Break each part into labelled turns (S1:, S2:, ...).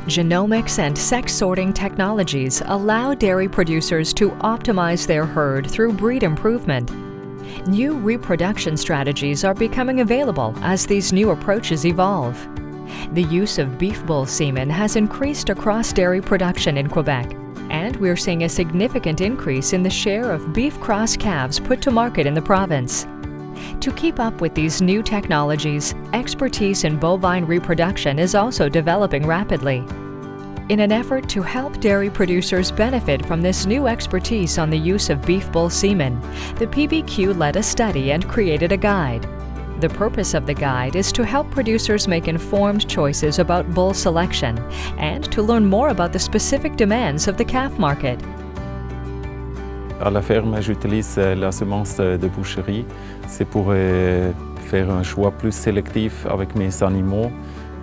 S1: Genomics and sex sorting technologies allow dairy producers to optimize their herd through breed improvement. New reproduction strategies are becoming available as these new approaches evolve. The use of beef bull semen has increased across dairy production in Quebec, and we're seeing a significant increase in the share of beef cross calves put to market in the province. To keep up with these new technologies, expertise in bovine reproduction is also developing rapidly. In an effort to help dairy producers benefit from this new expertise on the use of beef bull semen, the PBQ led a study and created a guide. The purpose of the guide is to help producers make informed choices about bull selection and to learn more about the specific demands of the calf market.
S2: À la ferme, j'utilise la semence de boucherie. C'est pour faire un choix plus sélectif avec mes animaux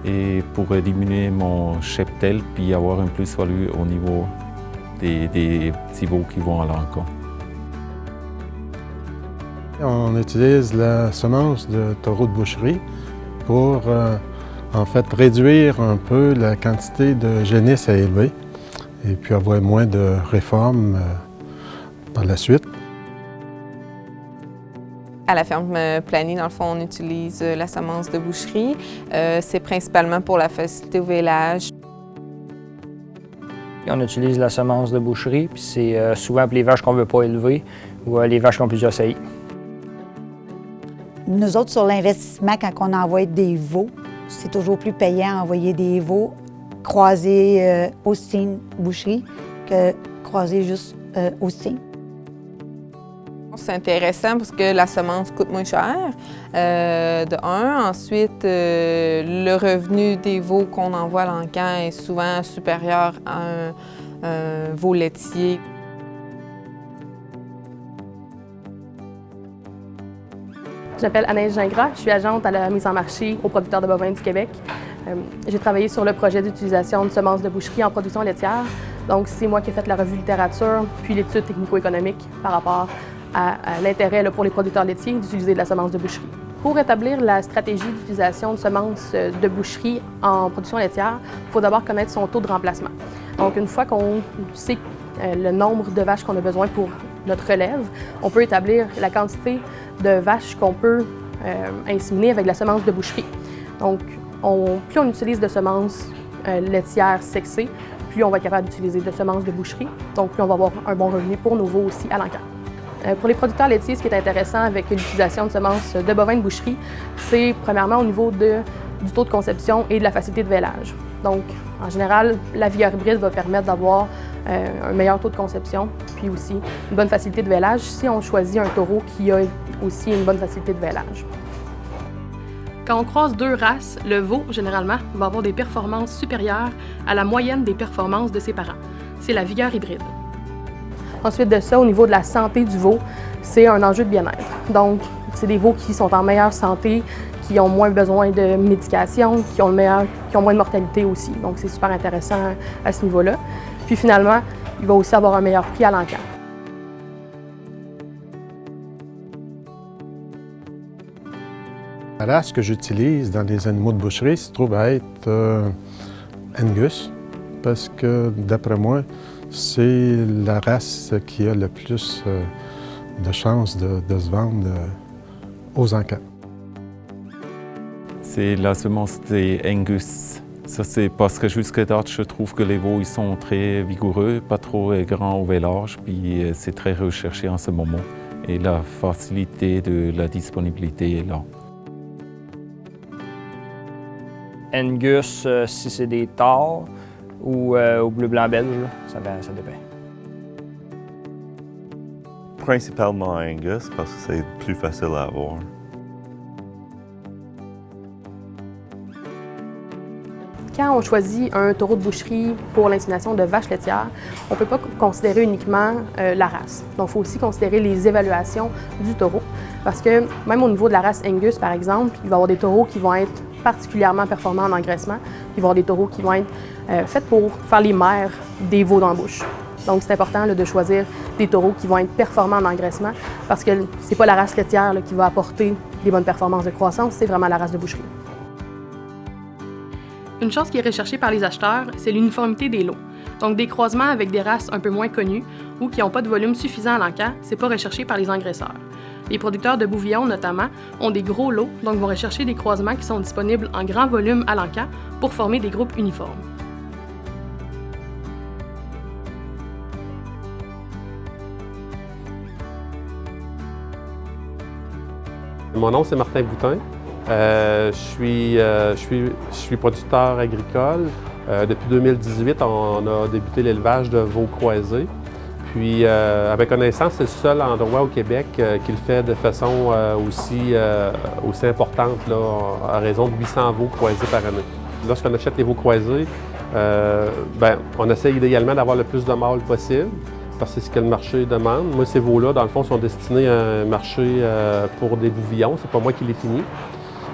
S2: et pour diminuer mon cheptel puis avoir un plus-value au niveau des petits veaux qui vont à l'encan.
S3: On utilise la semence de taureau de boucherie pour en fait réduire un peu la quantité de génisses à élever et puis avoir moins de réformes par la suite.
S4: À la ferme Plany, dans le fond, on utilise la semence de boucherie. C'est principalement pour la facilité au vélage.
S5: On utilise la semence de boucherie, puis c'est souvent pour les vaches qu'on ne veut pas élever ou les vaches qui ont plusieurs saillies.
S6: Nous autres, sur l'investissement, quand on envoie des veaux, c'est toujours plus payant envoyer des veaux croisés Holstein boucherie que croisés juste Holstein.
S4: C'est intéressant parce que la semence coûte moins cher, de un. Ensuite, le revenu des veaux qu'on envoie à l'encan est souvent supérieur à un veau laitier.
S7: Je m'appelle Anaïs Gingras, je suis agente à la mise en marché aux producteurs de bovins du Québec. J'ai travaillé sur le projet d'utilisation de semences de boucherie en production laitière. Donc, c'est moi qui ai fait la revue littérature, puis l'étude technico-économique par rapport à l'intérêt pour les producteurs laitiers d'utiliser de la semence de boucherie. Pour établir la stratégie d'utilisation de semences de boucherie en production laitière, il faut d'abord connaître son taux de remplacement. Donc, une fois qu'on sait le nombre de vaches qu'on a besoin pour notre relève, on peut établir la quantité de vaches qu'on peut inséminer avec la semence de boucherie. Donc, plus on utilise de semences laitières sexées, plus on va être capable d'utiliser de semences de boucherie. Donc, plus on va avoir un bon revenu pour nos veaux aussi à l'encan. Pour les producteurs laitiers, ce qui est intéressant avec l'utilisation de semences de bovins de boucherie, c'est premièrement au niveau du taux de conception et de la facilité de vélage. Donc, en général, la vigueur hybride va permettre d'avoir un meilleur taux de conception, puis aussi une bonne facilité de vélage si on choisit un taureau qui a aussi une bonne facilité de vélage. Quand on croise deux races, le veau, généralement, va avoir des performances supérieures à la moyenne des performances de ses parents. C'est la vigueur hybride. Ensuite de ça, au niveau de la santé du veau, c'est un enjeu de bien-être. Donc, c'est des veaux qui sont en meilleure santé, qui ont moins besoin de médication, qui ont moins de mortalité aussi. Donc, c'est super intéressant à ce niveau-là. Puis finalement, il va aussi avoir un meilleur prix à l'encan.
S3: La race que j'utilise dans les animaux de boucherie se trouve à être Angus, parce que d'après moi, c'est la race qui a le plus de chances de se vendre aux encans.
S2: C'est la semence des Angus. Ça, c'est parce que jusqu'à date, je trouve que les veaux ils sont très vigoureux, pas trop grands au vélage, puis c'est très recherché en ce moment. Et la facilité de la disponibilité est là.
S5: Angus, si c'est des tares ou au bleu-blanc belge, ça dépend.
S8: Principalement Angus parce que c'est plus facile à avoir.
S7: Quand on choisit un taureau de boucherie pour l'insémination de vaches laitières, on ne peut pas considérer uniquement la race. Donc, il faut aussi considérer les évaluations du taureau. Parce que même au niveau de la race Angus, par exemple, il va y avoir des taureaux qui vont être particulièrement performants en engraissement. Il va y avoir des taureaux qui vont être faits pour faire les mères des veaux d'embauche. Donc, c'est important de choisir des taureaux qui vont être performants en engraissement parce que ce n'est pas la race laitière qui va apporter des bonnes performances de croissance, c'est vraiment la race de boucherie. Une chose qui est recherchée par les acheteurs, c'est l'uniformité des lots. Donc des croisements avec des races un peu moins connues ou qui n'ont pas de volume suffisant à l'encan, c'est pas recherché par les engraisseurs. Les producteurs de bouvillons, notamment, ont des gros lots, donc vont rechercher des croisements qui sont disponibles en grand volume à l'encan pour former des groupes uniformes.
S9: Mon nom, c'est Martin Boutin. Je suis producteur agricole. Depuis 2018, on a débuté l'élevage de veaux croisés. Puis, à ma connaissance, c'est le seul endroit au Québec qui le fait de façon aussi importante, là, à raison de 800 veaux croisés par année. Lorsqu'on achète les veaux croisés, on essaie idéalement d'avoir le plus de mâles possible, parce que c'est ce que le marché demande. Moi, ces veaux-là, dans le fond, sont destinés à un marché pour des bouvillons. C'est pas moi qui les finis.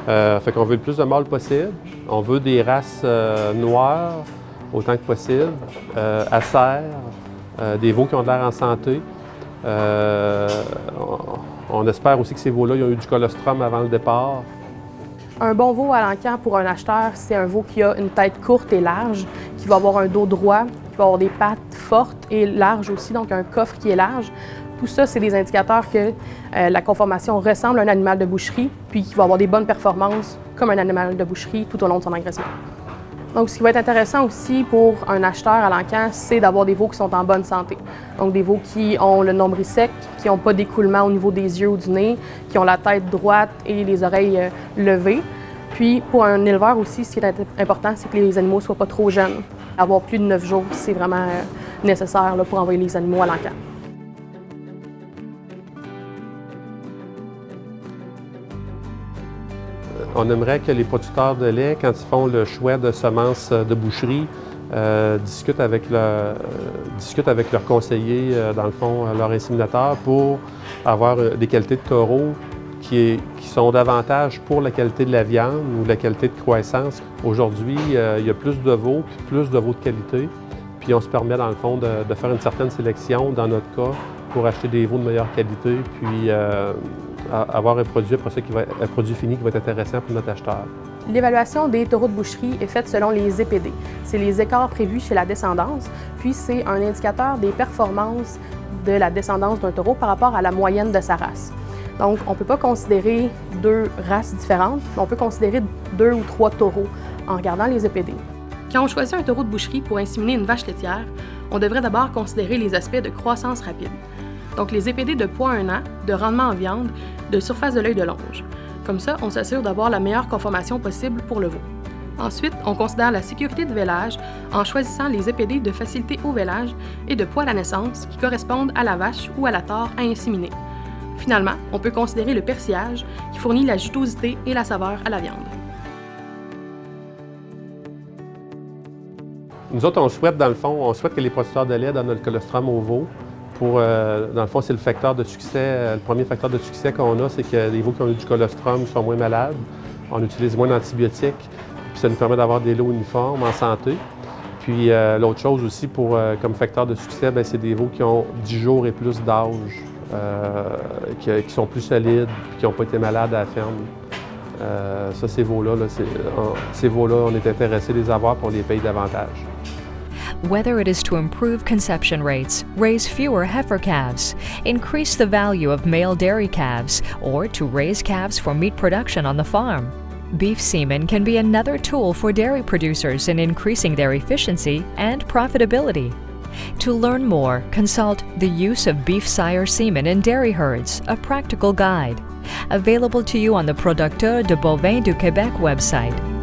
S9: Fait qu'on veut le plus de mâles possible. On veut des races noires autant que possible, acères, des veaux qui ont de l'air en santé. On espère aussi que ces veaux-là ont eu du colostrum avant le départ.
S7: Un bon veau à l'encan pour un acheteur, c'est un veau qui a une tête courte et large, qui va avoir un dos droit, qui va avoir des pattes fortes et larges aussi, donc un coffre qui est large. Tout ça, c'est des indicateurs que la conformation ressemble à un animal de boucherie, puis qu'il va avoir des bonnes performances comme un animal de boucherie tout au long de son engraissement. Donc, ce qui va être intéressant aussi pour un acheteur à l'encan, c'est d'avoir des veaux qui sont en bonne santé. Donc, des veaux qui ont le nombril sec, qui n'ont pas d'écoulement au niveau des yeux ou du nez, qui ont la tête droite et les oreilles levées. Puis, pour un éleveur aussi, ce qui est important, c'est que les animaux ne soient pas trop jeunes. Avoir plus de 9 jours, c'est vraiment nécessaire là, pour envoyer les animaux à l'encan.
S9: On aimerait que les producteurs de lait, quand ils font le choix de semences de boucherie, discutent avec leur conseiller, dans le fond, leur inséminateur, pour avoir des qualités de taureau qui sont davantage pour la qualité de la viande ou la qualité de croissance. Aujourd'hui, il y a plus de veaux, puis plus de veaux de qualité. Puis on se permet, dans le fond, de faire une certaine sélection, dans notre cas, pour acheter des veaux de meilleure qualité, puis avoir un produit, après ça, un produit fini qui va être intéressant pour notre acheteur.
S7: L'évaluation des taureaux de boucherie est faite selon les EPD. C'est les écarts prévus chez la descendance, puis c'est un indicateur des performances de la descendance d'un taureau par rapport à la moyenne de sa race. Donc, on ne peut pas considérer 2 races différentes, mais on peut considérer 2 ou 3 taureaux en regardant les EPD. Quand on choisit un taureau de boucherie pour inséminer une vache laitière, on devrait d'abord considérer les aspects de croissance rapide. Donc, les EPD de poids 1 an, de rendement en viande, de surface de l'œil de longe. Comme ça, on s'assure d'avoir la meilleure conformation possible pour le veau. Ensuite, on considère la sécurité de vélage en choisissant les EPD de facilité au vélage et de poids à la naissance qui correspondent à la vache ou à la tare à inséminer. Finalement, on peut considérer le persillage qui fournit la jutosité et la saveur à la viande.
S9: Nous autres, on souhaite que les producteurs de lait donnent le colostrum au veau. Dans le fond, c'est le facteur de succès. Le premier facteur de succès qu'on a, c'est que les veaux qui ont eu du colostrum sont moins malades. On utilise moins d'antibiotiques, puis ça nous permet d'avoir des lots uniformes en santé. Puis l'autre chose aussi, comme facteur de succès, c'est des veaux qui ont 10 jours et plus d'âge, qui sont plus solides, puis qui n'ont pas été malades à la ferme. Ces veaux-là, on est intéressé de les avoir pour les payer davantage.
S1: Whether it is to improve conception rates, raise fewer heifer calves, increase the value of male dairy calves, or to raise calves for meat production on the farm, beef semen can be another tool for dairy producers in increasing their efficiency and profitability. To learn more, consult The Use of Beef Sire Semen in Dairy Herds, a practical guide. Available to you on the Producteur de Bovins du Québec website.